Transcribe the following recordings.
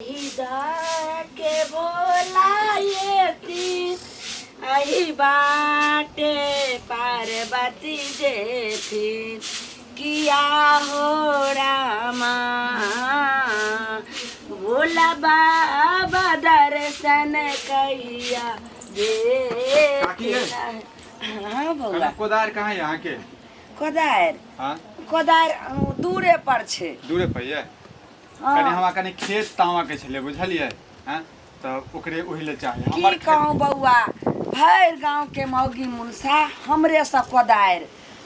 के बोलाए थी आई बाटे पार्वती जे थी किया हो रामा भोला बाबा दर्शन कैया दे। हाँ बउआ कोदार कहाँ है यहाँ के? कोदार हाँ कोदार दूरे पर छे। दूरे पर है। कनी हवा कनी खेत तावा के छले बुझलिए हैं तो ओकरे ओहिले चाहिए हमर की कहूं बउआ भर गांव के मौगी मुनसा हमरे सब कोदार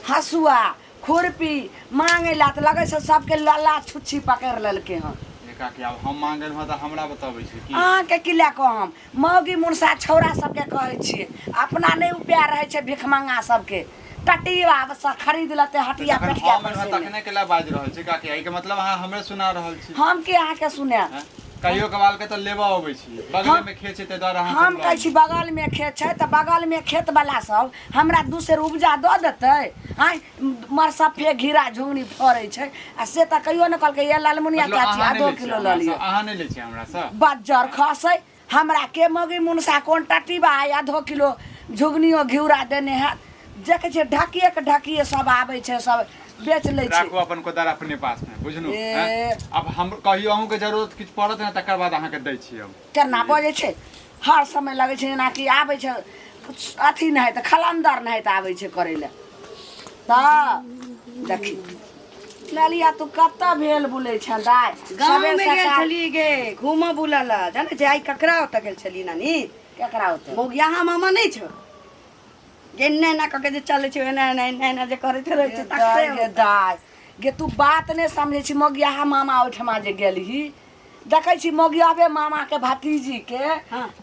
हसुआ खुरपी मांगेला त लगे से सबके लला छुच्छी पकड़ लेलके हन। एका के अब हम मांगल ह त हमरा बताबै छी की अहाँ के किला कहम मौगी मुनसा छौरा सबके कहै छिए अपना नहीं उपाय रहे छे भिखमंगा सबके टटीवा बस खरीद लेते हटिया पेटिया पर से तखने केला बाज रहल छी का के एके मतलब अहाँ हमरे सुना रहल छी हम के अहाँ के सुने कहियो कवाल के त लेबा अबै छी बगल में खेत छै ते द्वारा हम कहै छी बगल में खेत छै त बगल में खेत वाला सब हमरा दूसर उपजा द देतै हां मरसफे घिरा झुंगनी फरै छै आ से त कहियो न कहलकै ये लालमुनिया चाची आधो किलो ल लियो अहाँ नै लै छी हमरा से बज्जर खसै हमरा के मगी मुनसा कोन टटीबा आधो किलो झुगनियो घिउरा देने है जेके छै ढकिए के ढकिए सब आबै छै सब बेच लै छै। राखू अपन कोदार अपने पास में बुझनु अब हम कहियो अहूं के जरूरत किछ पड़त न तकर बाद अहाँ के दै छी हम केना बजै छै हर समय लगै छै ना कि आबै छै अथी नै है त खलंदर नै है त आबै छै करै ले त देखी लालिया तू कत्ता भेल बुलै छ दाय गांव में गेल छली गे घूम बुलला जाने छै आई ककरा ओत गेल छली नानी केकरा होते मोगिया मामा नै छ गेन्ने ना कके जे चले छै ना ना ना जे करैत रहै छै दाय गे दाय गे तू बात नै समझै छी मोगिया मामा ओठमा जे गेलही देखै छी मोगियाबे मामा के भतीजी के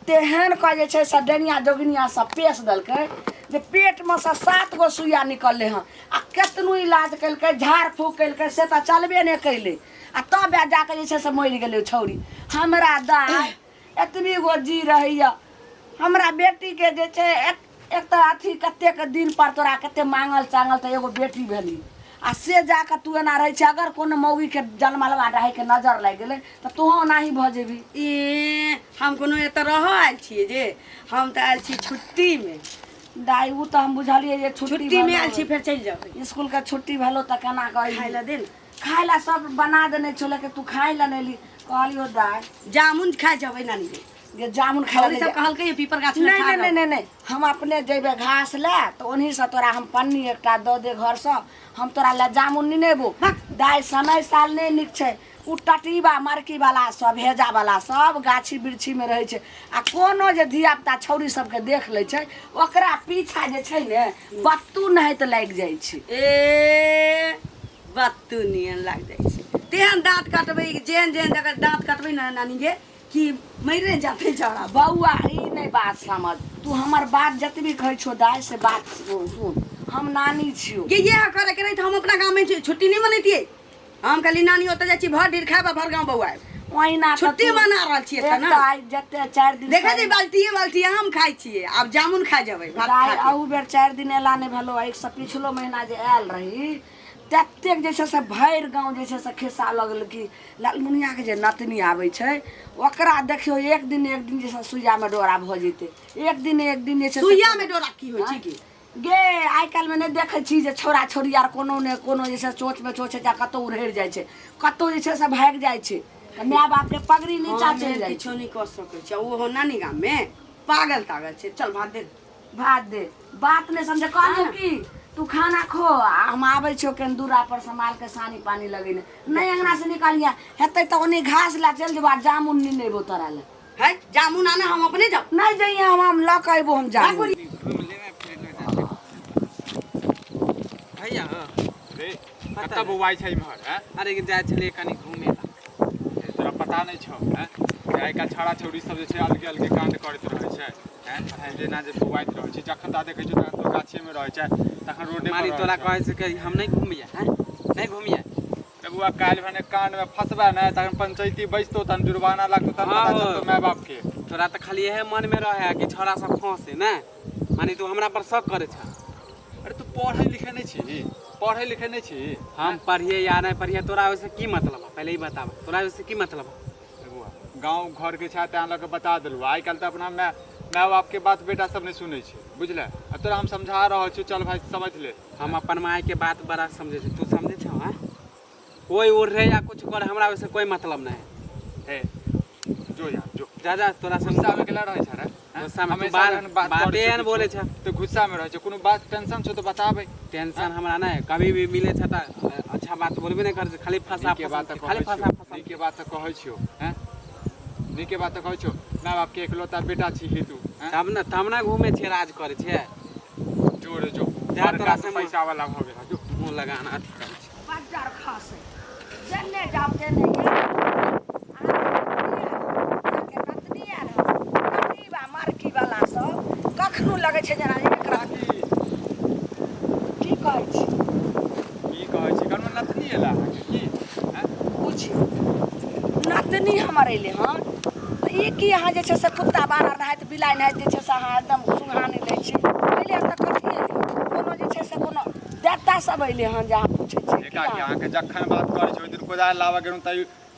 तेहन क जे छै सडनिया जोगनिया सब पेश देलकै जे पेट में से 7 गो सुइया निकलले हन आ केतनो इलाज कइलकै झाड़ फूक कइलकै से त चलबे नै कइले आ तब जाके जे छै से मरि गेलै छौरी हमरा दाय एतनी गो जी रहैया हमरा बेटी के जे छै एक त अथी कते के दिन पर तोरा कते मांगल चांगल त एगो बेटी भेली आ से जाके तू एना रहै छै अगर कोनो मौगी के जन्मलवा रहै के नजर लागि गेलै त तू नाही भ जेबी। ए हम कोनो एत रह आयल छिए जे हम त आयल छी छुट्टी में दाई उ त हम बुझलिए जे छुट्टी में आयल छी फिर चल जाबे स्कूल के छुट्टी भेलो त केना कहि खाइला दे खाइला सब बना देने छोले के तू खाइला नेली कहलियो दाई जामुन खा जाबे नानी ये जामुन खाइला सब कहलकै पीपर गाछ में खा नहीं हम अपने जेबे घास ले तो उन्हीं से तोरा हम पन्नी एकटा द दे घर से हम तोरा ले जामुन नहीं नेबो दाई समय साल नहीं निक छै उ टटीबा मरकी वाला सब भेजा वाला सब गाछी बिरछी में रहे छै आ कोनो जे धिया पुता छौरी सब के देख ले छै ओकरा पीछा जे छै ने बत्तू नहीं त लाग जाय छै ए बत्तू नियन लाग जाय छै तेहन दांत कटबै जेहन जेहन जगह दांत कटबै ना नानी गे कि मरे जाते जड़ा बउआ ई नहीं बात समझ तू हमर बात जतबी कहै छो दाई से बात सुन हम नानी छियो ये करे के नहीं त हम अपना गांव में छुट्टी नहीं मनैतिए हम कहली नानी ओत जाय छी भर दिन खाबा भर गांव बउआ ओहिना छुट्टी मना रहल छिए त ना दाई जते 4 दिन देखै छी बाल्टी हम खाइ छिए अब जामुन खा जेबै भात खा के आउ बेर 4 दिन एला नहीं भेलो एक से पिछलो महीना जे आयल रही ततेक जे छै से भर गांव जे छै से खिस्सा लगल कि लालमुनिया के जे नतनी आबै छै ओकरा देखियो एक दिन जे छै सुइया में डोरा भ जेते एक दिन जे छै सुइया में डोरा की होय छै की गे आइ काल में नहीं देखै छी जे छोरा छोरी आर कोनो ने कोनो जे छै चोच में चोच जा कतौ उड़ेर जाय छै कतौ जे छै से भाग जाय छै माय बाप के पगड़ी नीचा चल जाय किछो नहीं कर सकै छै ओ हो नानी गांव में पागल तागल छै चल भात दे बात नहीं समझे कहलू की तू खाना खो हम आबै छो केन दूरा पर संभाल के सानी पानी लगेने नहीं अंगना से निकालिया हेतै त ओनी घास ला चल जेबा जामुन नहीं नेबो तोरा ले है जामुन आना हम अपने जाब नहीं जइए हम ल के आइबो हम जामुन भैया रे कत्ता बुवाई छै इमहर हैं अरे जाय छले कनी घूमे तोरा पता नहीं छौ हैं आइ का छौड़ा छौरी सब जे छै अलगे अलगे कांड करैत रहै छै हैं जेना जे बुवाइत रहै छै जखन ता देखै छै तखन तो गाछे में रहै छै तखन रोडे मारी तोरा कहै छै कि हम नहीं घूमिए हैं नहीं घूमिए बुआ काल भने कांड में फसबा ना तखन पंचायती बैसतो तन जुर्माना लागतो तन पता चलतो माय बाप के तोरा त खाली यही मन में रहे कि छोरा सब फंसे ना मानी तू हमरा पर शक करे छ अरे तू पढ़े लिखे नहीं छी हम पढ़िए या नहीं पढ़िए तोरा वैसे की मतलब है पहले ही बता तोरा वैसे की मतलब है गाँव घर के छै तें लऽ के बता देलहुँ। आइ काल्हि तऽ अपना माय बाप के बात बेटा सब नहीं सुनै छै, बुझले। आ तोरा हम समझा रहल छी, चल भाई समझ ले। हम अपन माय के बात बड़ा समझे छी, तू समझे छ? हाँ, कोई उड़ रहे या कुछ कर, हमरा वैसे कोई मतलब नहीं है। जो यार जो जा तोरा गुस्सा में केला रहै छै रे? गुस्सा में बाते एहन बोले छ तो गुस्सा में रहै छै, कोनो बात टेंशन छौ तो बताबै। टेंशन हमरा नहीं, कभी भी मिले छ त अच्छा बात बोलबे नहीं करे, खाली फंसा के बात खाली फंसा के बात कहै छियो हैं, नीके बात कहै छियो। माय बाप के एकलौता बेटा छी तू, तब ना घूमे छे, राज करे छे। जोर जो जा तोरा से पैसा वाला भ गेल जो मुंह लगाना अथी करे छे। बाजार खासे जन्ने जाओ तेने मार्की वाला सब कखनो लगे छै जेना एकरा की कहै छी कन नतनी एला की हैं? पूछी नतनी हमर अइले हन तऽ ई की अहाँ जे छै से कुत्ता बारह रहत बिलाइ नहि जे छै से अहाँ एकदम सुहानी लै छी अइले हन तऽ कथी कोनो जे छै से कोनो देवता सब अइले हन जे अहाँ पूछै छी एका के अहाँ के जखन बात करै छै ओइ दिन कोदारि लाबऽ गेलहुँ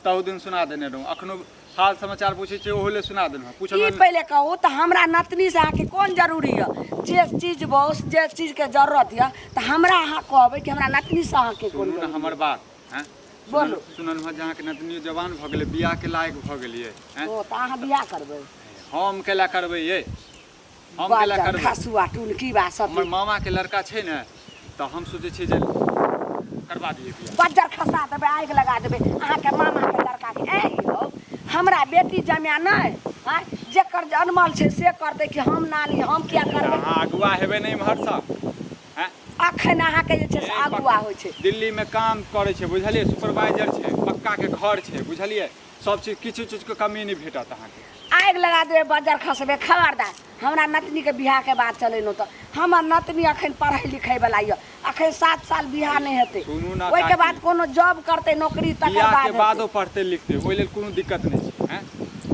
तहु दिन सुना देने रहूँ। अखनो हाल समाचार पूछै छियै ओहो ले सुना देलहुँ। ई पूछल पहिले कहू तऽ हमरा नतनी से अहाँके कोन जरूरी यऽ? जे चीज बस जे चीज के जरूरत यऽ तऽ हमरा अहाँ कहबै कि हमरा नतनी से अहाँके कोन सुनू न हमर बात हैं, बोलू। सुनल हँ जे अहाँके नतनी जवान भऽ गेलै, बियाह के लायक भऽ गेलियै हैं। ओ तऽ अहाँ बियाह करबै? हम केला करबै ये? हम केला बाजार करबै? खसुआ टुनकी बा सब हमर मामा के लड़का छै ने, तऽ हम सोचै छियै जे करबा दिए बियाह। बाजार खसा देबै, आगि लगा देबै अहाँके मामा के लड़का के। ऐ यौ हमरा बेटी जमाय नहि हैं, जेकर जन्मल छै से कर दे कि हम नाली हम किया करबै? अहाँ अगुआ हेबै नहि इम्हर सँ हैं। अखन अहाँके जे छै से अगुआ होइ छै। दिल्ली में काम करे छै बुझलिए, सुपरवाइजर छै, पक्का के घर छै बुझलिए, सब चीज किछु चीज के कमी नहीं भेटत अहाँके। आगि लगा देबै, बाजार खसबै। खबरदार हमरा नतनी के बियाह के बात चलेनो तऽ हमर नतनी अखन पढ़ै लिखै वाला यऽ, अखन 7 साल बियाह नहीं हेतै। सुनू ना ओइ के बाद कोनो जॉब करतै नौकरी तकर बियाह बाद के बादो पढ़ते लिखते ओइ लेल कोनो दिक्कत नहीं छै हैं।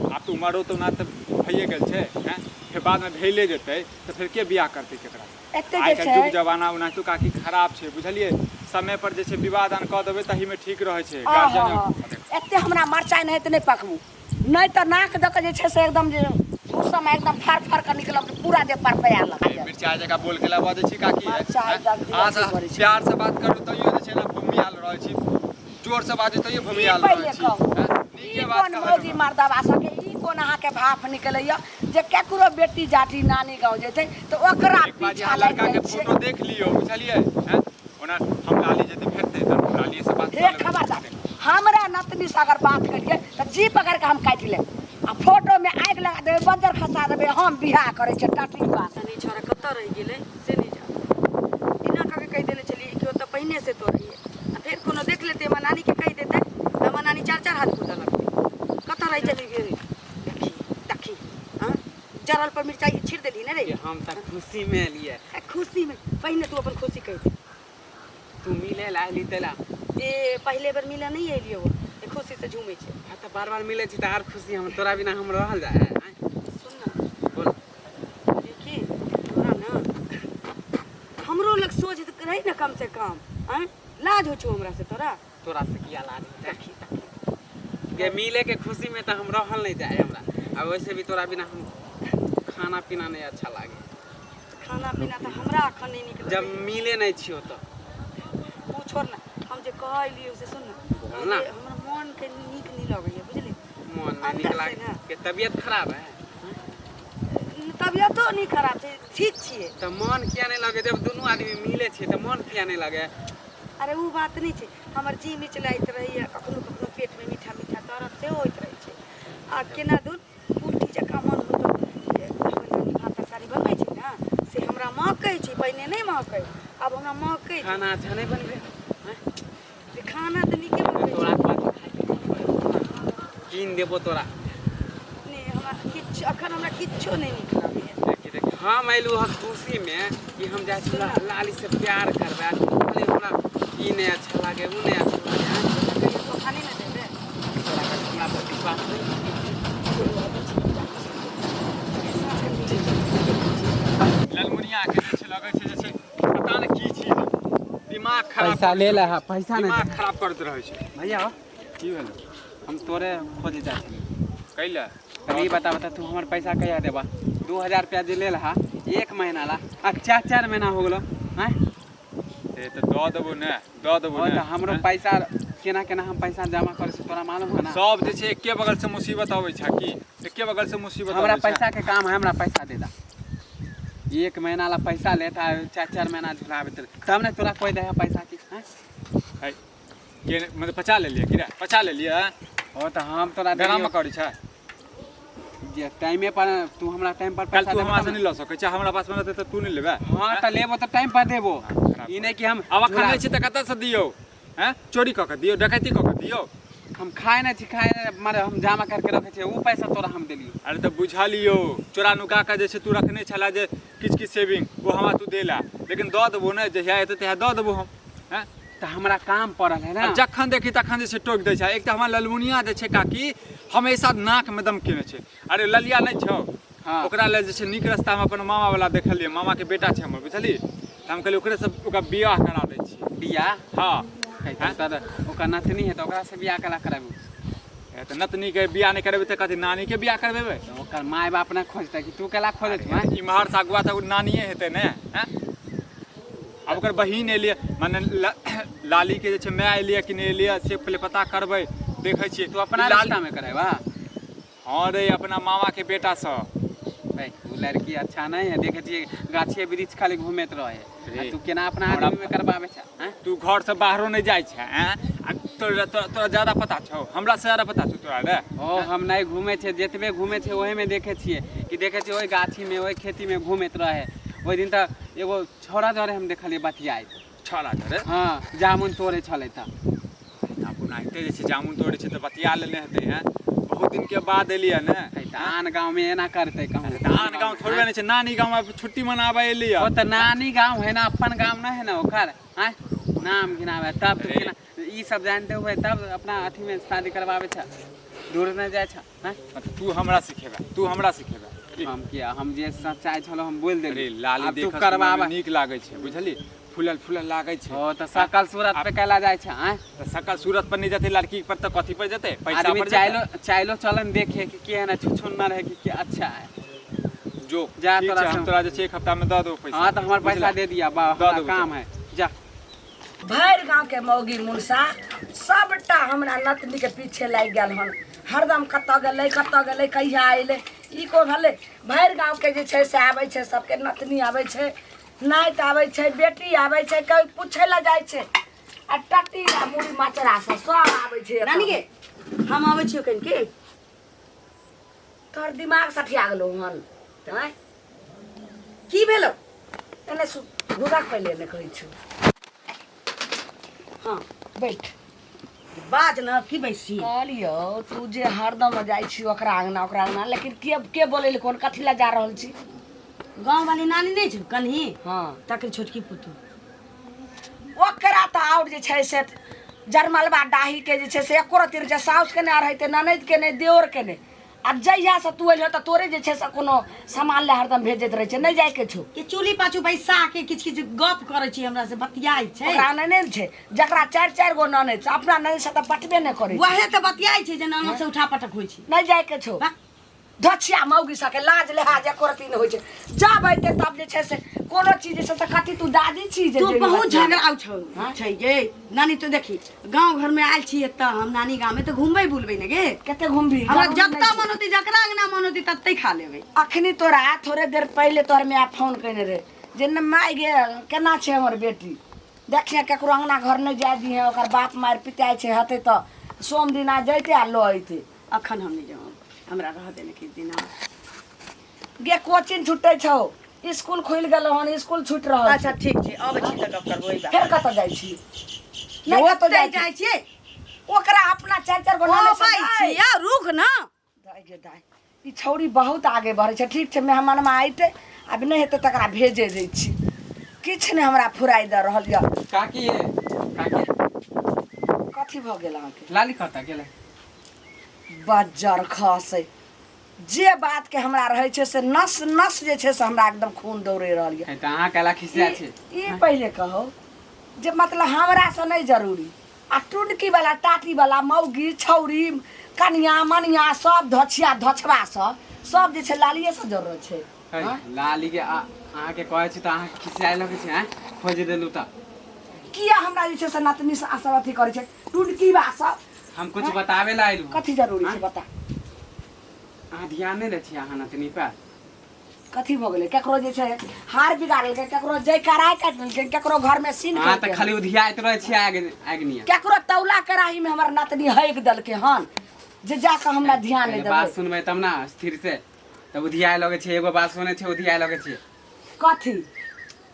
आब तो उमरो तो ना तऽ भइए गेल छै हैं, फिर बाद में भइले जेतै तऽ फिर के बियाह करतै केकरा? एते आइ जे काल्हि युग छै जमाना उनाहितो काफी खराब छै बुझलिए। समय पर जे छै विवाह दान कऽ देबै तही में ठीक रहै छै। एते हमरा मरचाइ नहीं तऽ नहीं पकबू, नहीं तऽ नाक दऽ के जे छै से एकदम जे उस समय एकदम फाड़ फाड़ के निकलब तऽ पूरा देह पर पया लगा जाय। मिर्चाई जगह बोल के ला बजै छी काकी है। मरचाइ जल्दी अहाँ अथी करै छै। प्यार से बात करू तइयो जे छै ना भूमियाल रहै छी, जोर से बाजू तइयो भूमियाल रहै पहिले छी। कहू हैं? ई नीके बात कोन मौगी मर्दबा सबके ई कोन अहाँके भाफ निकलैया जे केकरो बेटी जाठी नानी गाँव जेतै तऽ ओकरा एक बार पीछा यहाँ लागि लड़का के जाइ छै। फोटो देख लियो बुझलिए हैं, ओना हम लाली जदि भेटतै तऽ लाली से बात हे कर खबरदार हमरा नतनी से अगर बात करिए तऽ जी पकड़ के हम काटि लेब आ फोटो में आगि लगा देबै, बज्जर खसा देबै, हम बियाह करै छियै टाटी बात। तनी छोरा कतऽ रहि गेलै से नहीं जान, बिना कहे कहि देने चलिए कि ओतऽ पहिने से तो रहिए आ फिर कोनो देख लेते हमर नानी के कहि देते तऽ हमर नानी 4 हाथ कूदऽ लगतै। कतऽ रहि चली गेली देखी देखी हाँ, जरल पर मिर्चाई छीड़ देली ना रे। हम तक खुशी में लिए, खुशी में पहिने तू अपन खुशी कहि दे। तू मिले ला आइली तेला ए पहले बार मिला नहीं अइलिए वो खुशी से झूमे छे। हाँ तो बार बार मिले छी तो आर खुशी हम तोरा बिना हम रहल जाए। सुन ना बोल देखी तोरा ना हमरो लग सोच रही ना कम से कम हैं, लाज हो छो हमरा से तोरा। तोरा से किया लाज देखी के मिले के खुशी में तो हम रहल नहीं जाए हमरा। अब वैसे भी तोरा बिना हम खाना पीना नहीं अच्छा लागे। खाना पीना तो हमरा अखन नहीं निकल जब मिले नहीं छियो तो तू छोड़ ना, हम जे कहलियो से सुन बोल ना। हमरा मन के नीक नहीं लगैया बुझली। मन नहीं अंदर निकला से ना। के तबीयत खराब है तबियतो नहीं खराब छै, ठीक छिए। तो मन किया नहीं लगे जब दोनों आदमी मिले छे तो मन किया नहीं लगे? अरे वो बात नहीं छै, हमर जी मिचलाइत रहिए कखनो कखनो पेट में मीठा मीठा दर्द से होइत रहे छै आ केना दून उल्टी जकाँ मन होतो जे नानी भात तरकारी बनबै छै ना से हमरा महकै छै, पहिने नहीं महकै अब हमरा महकै छै। खाना अच्छा नहीं बनबे जे खाना तो नीके बनबै तोरा छै। कीन देबो तोरा। नहीं हमरा किछ अखन हमरा किछो नहीं नीक लगैया। देखी देख हम अयलू हँ खुशी में कि हम जाए छी लाली से प्यार करबे, बोले हमरा ई नहीं अच्छा लागे वो नहीं अच्छा लागे। कहियो धोखा नहीं ना देबे। तोरा का हमरा पर विश्वास नहीं। ललमुनिया के जे छै लगै छै जे छै पता नहीं की छी, दिमाग खराब पैसा ले ला पैसा नहीं दिमाग खराब करत रहै छै। भैया की भेल? हम तोरे खोजे जाए छी। कैला तब ये बता तू हमर पैसा कहिया देबा 2000 रुपया जे लेल हा 1 महीना ला आ 4 महीना हो गेलो हैं ए तो दऽ देबो ने तो हमरो पैसा केना हम पैसा जमा करे से तोरा मालूम है ना सब जे छै एके बगल से मुसीबत आबै छै कि एके बगल से मुसीबत हमरा आबै छै पैसा के काम है हमरा पैसा दे दा 1 महीना ला पैसा लेता 4 महीना झुलाबे तब ने तोरा कोई दे पैसा की हैं है के मतलब 50 ले लिया किरा 50 ले लिया ओ तो हम तोरा ड्रामा करै छै जे टाइमे पर तू हमरा टाइम पर कल पैसा तू हमरा से नहीं ल सकै छै हमरा पास में रहतै त तू नहीं लेबे हां त लेबो त टाइम पर देबो ई नहीं कि हम अब अखन नहीं छै त कतऽ से दियौ हैं चोरी क के दियौ डकैती क के दियौ हम खाए नहीं खाए मारे हम जमा करके रखे छै उ पैसा तोरा हम देलियो अरे तो बुझलियो चोरा नुका के जे छै तू रखने छला जे किछ सेविंग वो हमरा तू देला लेकिन दऽ देबो ने जहिया एतै तहिया दऽ देबो हम हैं त हमरा काम पड़ल है ना जखन देखी तखन जे छै टोक दै छै एक त हमर ललमुनिया जे छै काकी हमेशा नाक में दम केने छै अरे ललिया नहीं छौ हां ओकरा ले जे छै नीक रास्ता में अपन मामा वाला देखलिए मामा के बेटा छै हमर बुझली त हम कहलिए ओकरे से ओकरा बियाह करा दै छी बियाह हां त ओकर नतनी है त ओकरा से बियाह कला कराबू त नतनी के बियाह नहीं करबे त कथि नानी के बियाह करबेबे तो ओकर माय बाप ना खोजता कि तू केला खोजत है इमहर सागुआ त नानिए हेतै ने हैं अब ओकर बहिन एलिए माने लाली के जे छै मैं एलिए कि नहीं एलिए से पहले पता करबै देखै छियै तू अपना रास्ता में करेबा हां रे अपना मामा के बेटा स भाई तू लड़की अच्छा नहीं है देखे छी गाछी वृक्ष खाली घूमत रहे तू केना अपना आदमी में करबाबे छ हैं तू घर से बाहरो नहीं जाय छै हैं तोरा ज्यादा पता छौ हमरा से ज्यादा पता छौ तोरा रे ओ हम नहीं घूमे छे जेतबे घूमे छे ओहे में देखे छिए कि देखे छी ओई गाछी में ओई खेती में घूमत रहे ओई दिन त एगो छोरा जरे हम देखलिए बतियाई छोरा जरे हां जामुन तोड़े छले त अपन आइते जे छै जामुन तोड़े छै त बतिया लेने हेतै हैं बहुत दिन के बाद एलिए ने आन गांव में एना करते कहूं आन गांव थोड़बे नहीं छै नानी गांव में छुट्टी मनाबे एलिए ओ त नानी गांव है ना अपन गांव न है ना ओकर हैं नाम गिनावे तब तो केना ई सब जानते हुए तब अपना अथी में शादी करवावे छ दूर न जाय छ हैं तू हमरा सिखेबे हम किया हम जे सच्चाई छलो हम बोल देली अरे लाली अब तू देख करवावे नीक लागे छै बुझली फूलल लागे छै ओ त सकल सूरत पे कैला जाय छ हैं त सकल सूरत पर नहीं जते लड़की पर त कथि पर जते पैसा आदमी पर चाइलो चलन देखे कि के ना छुछुन्ना रहे कि अच्छा है जो जा ठीक तोरा छै, हम तोरा जे छै एक हफ्ता में दऽ देबो पैसा हां तो हमर पैसा दे दिया बा दऽ देबो काम है जा भैर गांव के मौगी मुनसा सबटा हमरा नतनी के पीछे लागि गेल हन हरदम कतऽ गेलै कहिया अइले ई को भेलै भैर गांव के जे छै से आबै छै सबके नतनी आबै छै नाइत आबै छै बेटी आबै छै कोई पूछै ला जाइ छै आ टट्टी आ मुड़ी माचरा से सब आबै छै रानी के हम आबै छियो कन के तोहर दिमाग सठिया गेलौ हन हैं की भेलो एने घुरा पहिले ने कहै छु हाँ बैठ बाज न की बैसी कहलियो तू जे हरदम जाइ छी ओकरा अंगना लेकिन के बोले कोन कथी ला जा रहल छी गांव वाली नानी नहीं छ कन्ही हाँ तकर छोटकी पुतू ओकरा तो और जे छै से जरमलबा डाही के जे छै से एको रतिर जे साउस के ने रहते ननद के ने देवर के ने आ जहिया से तू अइल त तोरे जे छै से कोनो सामान ले हरदम भेजत रहे छै नहीं जाय के छौ के चूली पाछू बैसा के किछ गप करे छी हमरा से बतियाई छै ओकरा नहीं छै जकरा चार गो ननद छै अपना ननद से त पटबे नहीं करे वहे त बतियाई छै जे नाना से उठा पटक होई छै नहीं जाय के छौ धछिया मौगी सके लाज लिहाज एको रती नहीं होइ छै जब अइते तब जे छै से कोनो चीज जे छै से कथी तू दादी चीज तू बहुत झगड़ा छौ छै गे नानी तो देखी गांव घर में आयल छी त हम नानी गांव में तो घूमबे बुलबे ने गे कते घूमबी हमरा जत्ता मन होती जकरा अंगना मन होती तत्ते खा लेबे अखनी तोरा थोड़े देर पहले तोर मैं फोन कने रे जे न माय गे केना छै हमर बेटी देखिए केकरो अंगना घर नहीं जाय दिहे ओकर बाप मार पिटाई छै हते त सोम दिना जइते आ ल अइते अखन हम नहीं जाऊ हमरा रह देने किछ दिन गे कोचिंग छुटै छौ स्कूल खुल गेलो हन स्कूल छूट रहल अच्छा ठीक छै आबै छी त गप करबै बा फेर कत जाइ छी नहीं तो जाइ छी ओकरा अपना चार गो ओ नाम भाई छी या रुक ना दाई गे दाई ई छौरी बहुत आगे बढ़ै छै ठीक छै मेहमान में आइते अब नहीं हेते तकरा भेजे दै छी किछ ने हमरा फुराई द रहल य काकी ये काकी कथी भ गेल अहाँके लाली करता गेले बज्जर खसे जे बात के हमरा रहे छै से नस जे छै से हमरा एकदम खून दौड़े रहल य त अहाँ केला खिसिया छै ई पहले कहो जे मतलब हमरा से नहीं जरूरी आ टुनकी वाला टाटी वाला मौगी छौरी कनिया मनिया सब धछिया धछबा सब जे छै लालिए से जरूरत छै। है, हाँ? लाली के अहाँ के कहै छी त अहाँ खिसियाए लगे छी हैं खोज देलु त किया हमरा जे छै से नतनी से असर अथी करै छै टुटकी बा सब हम कुछ बतावे ला आइलु कथी जरूरी छै बता। अहाँ ध्यान नहीं दै छी अहाँ नतनी पे कथी भ गेलै केकरो जे छै हार बिगाड़ल के केकरो जय कराय काट देलकै केकरो घर में सीन हाँ के त खाली उधियाइत रहे छी आगनिया केकरो तौला कराही में हमर नतनी हैक देलकै हन जे जाके हमरा ध्यान नहीं बात देबै। सुनबै तब ना स्थिर से तब उधियाए लगे छी एगो बात सुनै छी उधियाए लगे छी कथी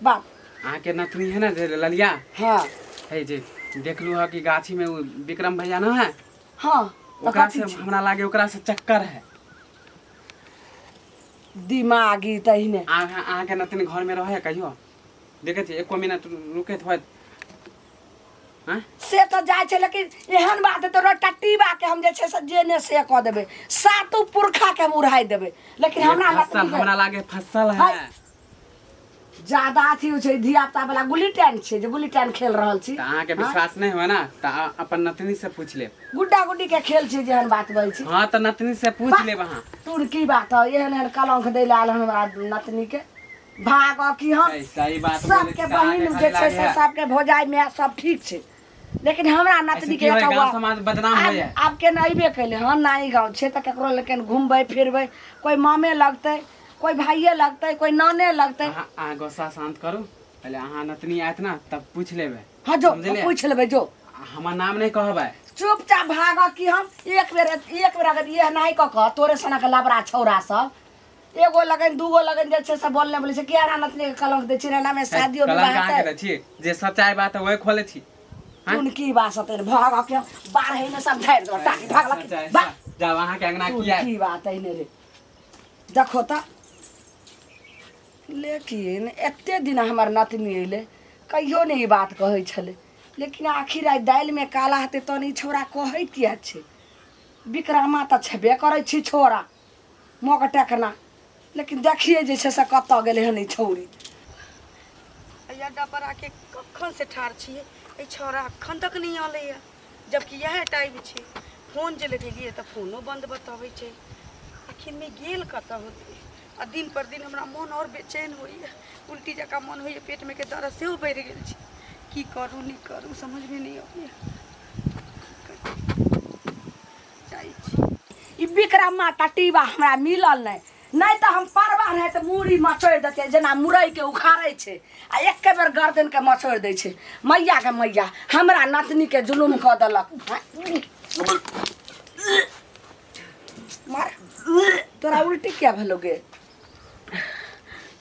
बात अहाँ के नतनी है ना जे ललिया हाँ है जे देखलू है कि गाछी में वो विक्रम भैया ना है हाँ तो ओकरा कथी से छै? हमरा लागे ओकरा से चक्कर है दिमागी तहिने अहाँ के नतनी घर में रहे कहियो देखे छी एको मिनट रुके होत हैं से तो जाय छै लेकिन एहन बात है तो टट्टी बा के हम जे छै से जेने से क देबै सातु पुरखा के हम उड़ाई देबै लेकिन हमरा फसल नतनी हमरा लागे फसल है है। ज्यादा अथी होइ छै धिया पुता वाला गुल्ली टैन छै जे गुल्ली टैन खेल रहल छी त अहाँ के विश्वास नहीं हुआ ना त अपन नतनी से पूछ ले गुड्डा गुड्डी के खेल छै जेहन बात बजै छी। हाँ त नतनी से पूछ ले वहाँ तुर्की बात है एहन एहन कलंक दै लाल हमरा नतनी के भाग कि हम सही बात सबके बहिन जे छै से सबके भौजाई में सब ठीक छै लेकिन हमरा नतनी के गाँव समाज बदनाम हो जाए आब के नइबे कैले हन नाई गाँव छै त केकरो लेकिन घूमबै फिरबै कोई मामे लगतै कोई भाइये लगतै कोई नाने लगतै। अहाँ गुस्सा शांत करू पहले अहाँ नतनी आयत ना तब पूछ लेबै हाँ जो समझलियै? पूछ लेबै जो हमर नाम नहीं कहबै चुपचाप भाग कि हम एक बेर अगर ये नहीं कह तोरे सनक लबड़ा छौरा सब एगो लगन दूगो लगन जे छै से बोलने बोले छै किया नतनी के कलंक दे छी ना में शादियो कलंक विवाह अहाँ के दै छी जे सच्चाई बात है वही खोले छी हाँ? तुन की बात है भाग के बारह में सब ढार दो टाकी भाग लग बा जब अहाँ के अंगना किया की बात है रे देखो त लेकिन एते दिन हमर नतनी अइले कहियो नहीं ई बात कहै छले लेकिन आखिर आई दाल में काला हते तो नहीं छोरा कहै किया छै विक्रमा त छबे करै छी छोरा मौक टेकना लेकिन देखिए जे छै से कत गेले हन ई छौरी अड्डा पर आके कखन से ठाड़ छिए ए छोरा अखन तक नहीं आले है जबकि यह टाइम छे फोन जे लगेलिए त फोनो बंद बताबै छै आखिर में गेल कत होते आ दिन पर दिन हमरा मन और बेचैन होइए उल्टी जका मन होइए पेट में के दर्द से बढ़ गेल छै की करू नहीं करू समझ में नहीं आबैए जाइ छी ई विक्रमा टटीबा हमरा मिलल नहीं तो हम परवा रहे तो मूड़ी मचोड़ देते जना मुरई के उखाड़े छे आ एक बेर गर्दन के मचोड़ दे छे मैया के मैया हमरा नतनी के जुलुम क देलक मार तोरा उल्टी क्या भलोगे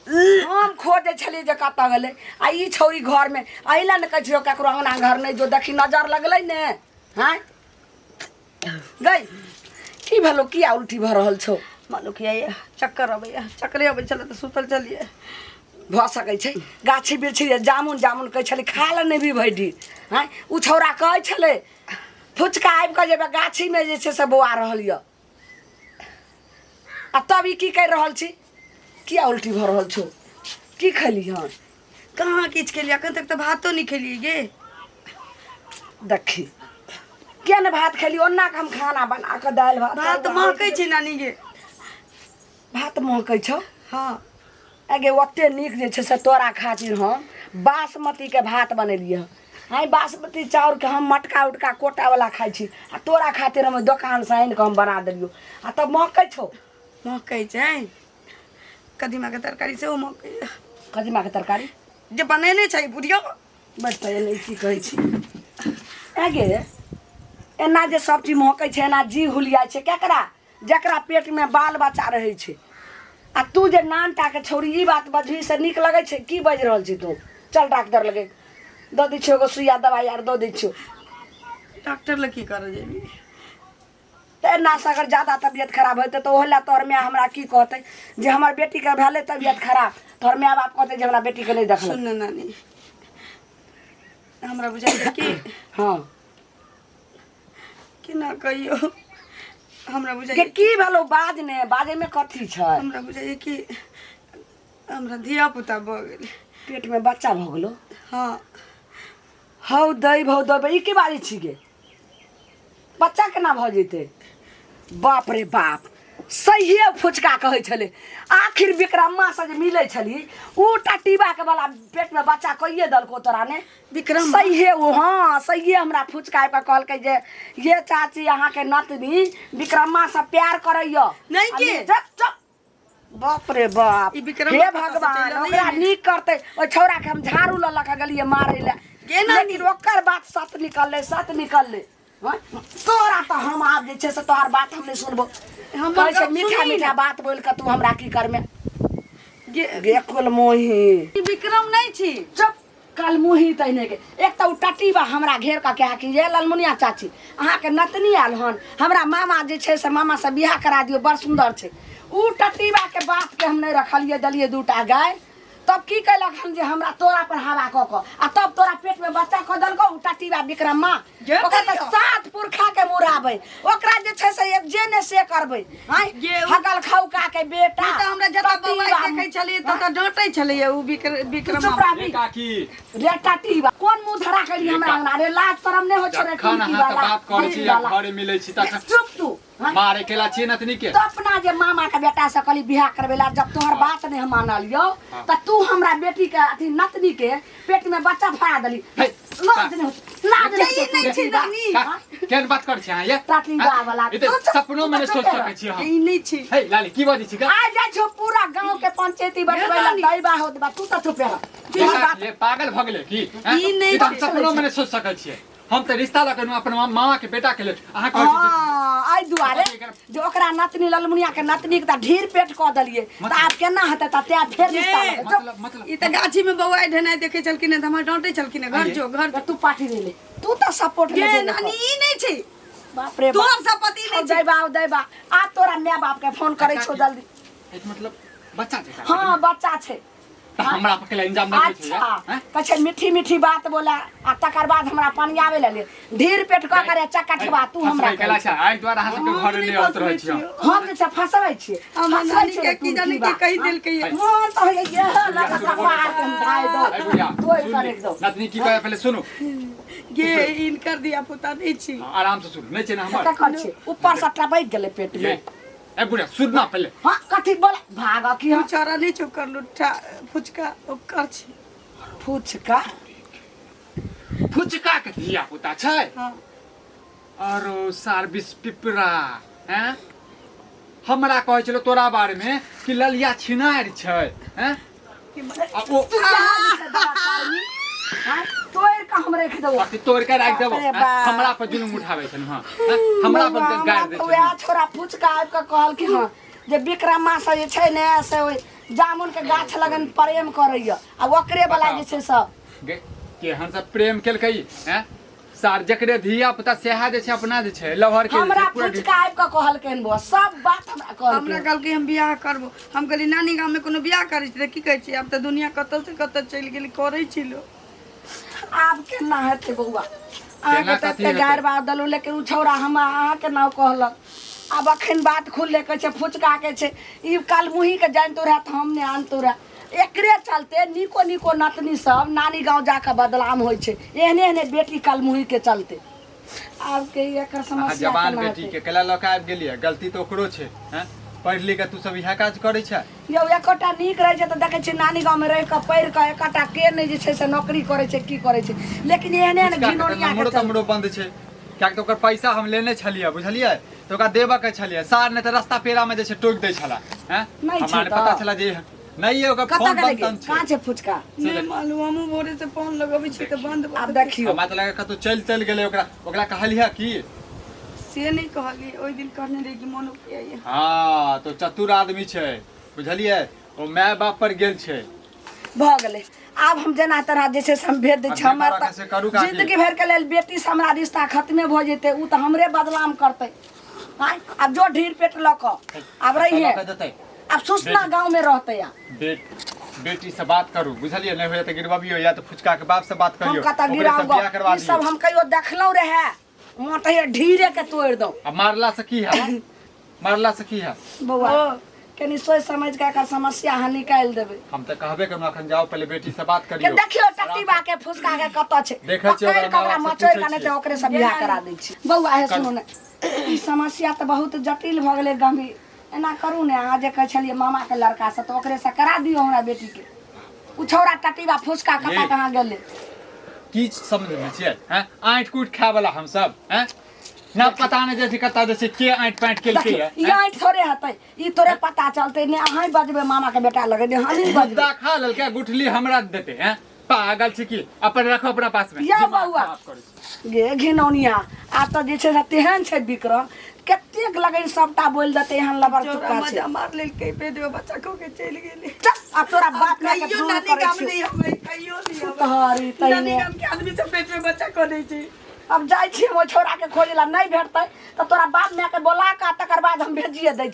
हम खोजे छली जे कत गेले आ ई छौरी घर में अइला न कहियो केकरो अंगना घर नहीं जो देखी नजर लगलै ने हैं गई की भलो किया उल्टी भ रहल छौ मालूम किया चक्कर अबैया चक्करे अबै छले त सुतल चलिए भ सकै छै गाछी बिरछी जामुन जामुन कहै छलै खा ले नहीं भी भैडी हैं उ छौरा कहै छलै फुचका आबि कऽ जेबे गाछी में जे छै से बौआ रहल य आ तब ई की कहि रहल छी किया उल्टी भ रहल छौ की खैली हन कहाँ किछ के लिए अखन तक तो भातो नहीं खेलिए गे देखी किया ने भात खेली ओन्ना के हम खाना बना के दाल भात भात महकै छै नानी गे भात महकै छौ हाँ आगे ओते नीक जे छै से तोरा खातिर हम बासमती के भात बनेलिए हाई बासमती चाउर के हम मटका उटका कोटा वाला खाई छी आ तोरा खातिर हम दुकान से आनि के हम बना देलियो आ तब महकै छौ महकै छै कदीमा के तरकारी से महकै कदीमा के तरकारी जे बनेने छै बुढ़ियो बस तो नहीं की कहै छी आगे एना जे सब चीज महकै छै एना जी हुलियाइ छै केकरा जकरा पेट में बाल बच्चा रहै छै आ तू जे नानटा के छौरी ई बात बजही से नीक लगै छै की बाजि रहल छी तू चल डॉक्टर लगे दऽ दै छियो एगो सुइया दवाई आर दऽ दै छियो डॉक्टर लग की कर जेबी तो एना से अगर ज्यादा तबियत खराब होते तो ओहला तोहर माय हमरा की कहते जे हमर बेटी के भेले तबियत खराब तोहर माय बाप कहते जे हमरा बेटी के नहीं देखल सुन न नानी हमरा बुझाइए कि हाँ कि ना कहियो हमरा के बुझाइए की भेलो बाज ने बाजे में कथी छै हमरा बुझाइए कि हमरा धिया पुता भ गेल पेट में बच्चा भ गेलो हाँ हौ दई भौ दई ई की बारी छी गे बच्चा केना भ जेतै बाप रे बाप सहिए फुचका कहै छले आखिर विक्रम्मा से जे मिलै छली उ टटीबा के वाला पेट में बच्चा कइए दलको तोरा ने विक्रम सहिए वो हाँ सहिए हमरा फुचका पे कहलकै जे ये चाची अहाँ के नतनी विक्रम्मा से प्यार करैया नहीं के? चुप बाप रे बाप ई विक्रम हे बाबा से भगवान चलल ओकरा नहीं। नीक करते ओ छौरा के हम झाड़ू ल लक गेलिए मारे ले के नानी? लेकिन ओकर बात सत निकलले हाँ? तोरा तो हम आब जे छै से तोहार बात हम नहीं सुनबो हम कहै छै गप मीठा सुनी मीठा ना। बात बोल के तू हमरा की करमे गे गे कुल मोही ई विक्रम नहीं छी चुप कल मुही तहने के एक तो टटीबा हमरा घेर का कहा कि ये लालमुनिया चाची अहाँ के नतनी आयल हन हमरा मामा जे छै से मामा से बियाह करा दियो बड़ सुंदर छै उ टटीबा के बात के हम नहीं रखलिए दलिए दूटा गाय तब की कैलक हम जे हमरा तोरा पर हवा क क आ तब तोरा पेट में बच्चा क दलको उ टटीबा विक्रम्मा जे ओकरा त कहियो। सात पुरखा के मुराबै ओकरा जे छै से एक जे ने से करबै हां ये उ- हगल खौका के बेटा ई तो हमरा जता बौआ टटीबा- देखै छलिए त डांटै छलिए उ विक्रम चुप रह ए काकी रे टटीबा कोन मुंह धरा कैली हमरा अंगना रे लाज शरम नहीं हो छै रे जखन अहाँ से बात करै छी या घरे मिलै छी तखन चुप तू हाँ? मारे केला छियै नतनी के तो अपना जे मामा के बेटा से कहली बियाह करबेला जब तोहर बात नहीं हम मानलियो त तू हमरा बेटी के अथी नतनी के पेट में बच्चा फरा देली हे, लाज नहीं हो- लाज नहीं ये नहीं छी नानी केहन बात करै छी अहाँ ये टटीबा वाला ई त सपनो में नहीं सोच सकै छी हम ई नहीं छी हे लाली की बाजी छी का आ जा छो पूरा गांव के पंचायती बटवेला नानी। दैबा होत बा तू त चुप रह ये पागल भ गेलै की हैं? ई नहीं ई त हम छै। सपनो में नहीं सोच सकै छियै हम त रिश्ता लगेनु अपन मामा के बेटा के लेल अहाँ कहै छी हाँ, आई दुआरे जो ओकरा नतनी ललमुनिया के नतनी के त ढीर पेट क देलिए त आब केना हेतै त ते फेर रिश्ता ये, लगे। चुप। मतलब ई त गाछी में बौआ ढेनाइ देखे चलकिन त हमरा डांटै चलकिन घर जो घर त तू पार्टी ले ले तू त सपोर्ट ले ये दे नानी ई नहीं छी बाप रे तोहर बाप संपत्ति नहीं छी दैबा आ तोरा माय बाप के फोन करे छो जल्दी एक मतलब बच्चा छै का? हाँ बच्चा छै त हमरा पर केला इंजाम नहि दै छै अच्छा हैं? कछे मीठी मीठी बात बोला आ तकर बाद हमरा पानी आवे ले ढीर पेट क करे चकटवा तू हमरा हंसबै केला छै आइ द्वारा अहाँ सबके घर ले आवत रहै छी हम हम जे छै फसबै छियै हमर फसबै नानी छियै के की तू जाने बा। की कहि देलकै ये मोन त होइए ये लगा मार के हम ढाई दो ए बुढ़िया तोय सुन कर ली। एकदम नतनी की कहै पहले सुनु गे इनकर दिया पुता नहीं छी आराम से सुन नहीं छै ना हमर का कर छै ऊपर से टपक गेले पेट ये में ए बुढ़िया सुन ना पहले हां कथी बोला भाग की हम छोरा नहीं चुप कर लुट्ठा फुचका ओकर छी फुचका फुचका के धिया पुता छै हां आरो सर्विस पिपरा हैं हमरा कहै छलो तोरा बारे में कि ललिया छिनार छै हैं आ ओ तू कहाँ से दवा करनी हां तोय का हम रख दो बाकी तोड़ के राख देबो बाप रे बाप। हमरा पर जुलुम उठाबै छै हां हमरा पर गाड़ दै छै वह छोरा फुचका आबि के कहल कि हां जे विक्रमा से जे छै ने से ओइ जामुन के गाछ लगन प्रेम करैया आ ओकरे वाला जे छै सब केहन सब प्रेम केलकै हैं सार जकरे धिया पुता सेहा जे छै अपना जे छै लवर के हमरा पूरा फुचका आबि के कहलकै बो सब बात हमरा हमरा कहलकै कहलकै हम बियाह करबो हम कहली नानी गाँव में कोनो बियाह करै छी त की कहै छी आब त दुनिया कतौ से कतौ चलि गेली करै छी लो आब केना हेतै बौआ केना अहाँके कथी तऽ हेतै? गारि बात देलहुँ लेकिन उ छौड़ा हम अहाँके नाम कहलक आब अखन बात खुलले कहै छै फुचका के छै ई काल मुही के जानतो रहे तऽ हम ने आनतो रहे एकरे चलते निको निको नतनी सब नानी गांव जाके बदलाम होइ छै एहने एहने बेटी काल मुही के चलते आब के एकर अहाँ समस्या जवान केना बेटी हेतै? के केला लऽ के आबि गेलियै गलती तऽ ओकरो छै हैं पढ़ि लिख के तू सब इएह काज करै छै यौ एकोटा नीक रहै छै तऽ देखै छियै नानी गाँव में रहि कऽ पढ़ि कऽ एकोटा के नहि जे छै से नौकरी करै छै की करै छै लेकिन एहने एहने घिनौनिया के नम्बरो चलते तम्बरो बंद छै कियाकि तऽ ओकर पैसा हम लेने छलियै बुझलियै तऽ ओकरा देबऽ के छलियै सार ने तऽ रास्ता पेड़ा में जे छै टोकि दै छला हैं नहि छै हमारे तऽ। पता छला जे नहीं है ओकर कतऽ फोन के बंद लगे तन छै कहाँ छै फुचका नहीं मालूम हमहूँ भोरे से फोन लगबै छी त बंद आब देखियो हमरा तऽ लगे कतौ चलि गेलै ओकरा कहलियै की से नहीं कहली ओइ दिन कहने रही कि मन उपिया हाँ तो चतुर आदमी छै बुझलियै ओ माय बाप पर गेल छै भऽ गेलै आब हम जेना तरह जे छै से हम भेज दै छी अब हमर जेकरा से करू काकी। जिंदगी भर के लेल बेटी से हमरा रिश्ता खत्मे भऽ जेतै उ तऽ हमरे बदनाम करतै आय अब जो ढीर पेट लऽ कऽ आब रहिए लऽ के देतै। अब सुसना गांव में रहतै आ बेटी से बात करू बुझलियै नहीं होया तो गिरबाबियो या तो फुचका के बाप से बात हम करियो कतऽ ओकरे से बियाह करवा गिराऊंगा ई सब दियो हम कहियो देखलौ रहे मोटैया ढीरे के तोड़ दो अब मारला से की है मारला से की है बौआ ओ कनी सोच समझ के एकर समस्या अहाँ निकालि देबै। हम तो कहबे करना अखन जाओ पहले बेटी से बात के करियो। देखियो टट्टीबा के फुसका के कत छै, देखै छियै पकड़ि ओकरा के ओकरा माँ बाप से मचोइ पूछै के नहि छियै। तऽ ओकरे से बियाह करा दै छी। बौआ हे सुनू ने, ई समस्या तऽ बहुत जटिल भऽ गेलै गंभीर। एना करू ने, अहाँ जे कहै छलियै मामा के लड़का से तऽ ओकरे से करा दियौ हमरा बेटी के। उ छौड़ा टट्टीबा फुसका कतऽ कहाँ गेलै? की समझ में छियै हैं? आँट कूट खाय वाला हम सब हैं? ना पता नहीं जैसे कता जैसे के आँट पैंट केलके है ई आँट थोड़े हेतै, ई तोरे पता चलतै ने। अहाँ बजबै मामा के बेटा लगे ने, हम बजबै। मुद्दा खा ललके गुठली हमरा देते हैं। पागल छी की? अपन रखो अपना पास में। या दिमाग बौआ खराब करै छी। गे घिनौनिया, आब तऽ जे छै से तेहन छै विक्रम, कतेक लगन सबटा बोल देते एहन लबर चुका छै। मजा मार लेलकै पेट में बच्चा खो के चलि गेलै। चल, आब तोरा बाप माय के कहियो दूर नानी करै गाम छियौ। नहीं हबै, कहियो नहीं हबै। तोहरी नानी तैने गाम के आदमी सब पेट में बच्चा खो दै छै। अब जाइ छी, ओ छोड़ा के खोजे ला नहीं भेटतै तऽ तोरा बाप माय के बोला के तकर बाद हम भेजिए दै छी।